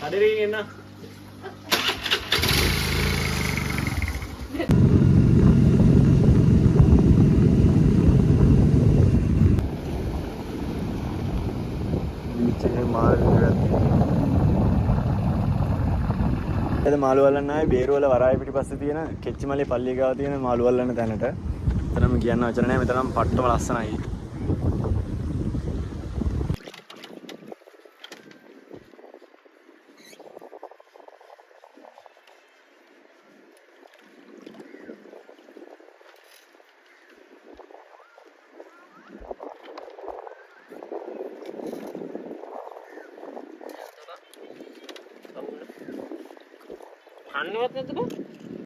Hadirin enak. මාළු වල්ලන්න ආවේ බේරුවල වරාය පිටිපස්සේ තියෙන කෙච්චිමලේ පල්ලිය ගාව තියෙන මාළු වල්ලන්න තැනට. එතනම කියන්න වචන නැහැ. මෙතනම පට්ටම ලස්සනයි. අන්නවත් නැද්ද බං?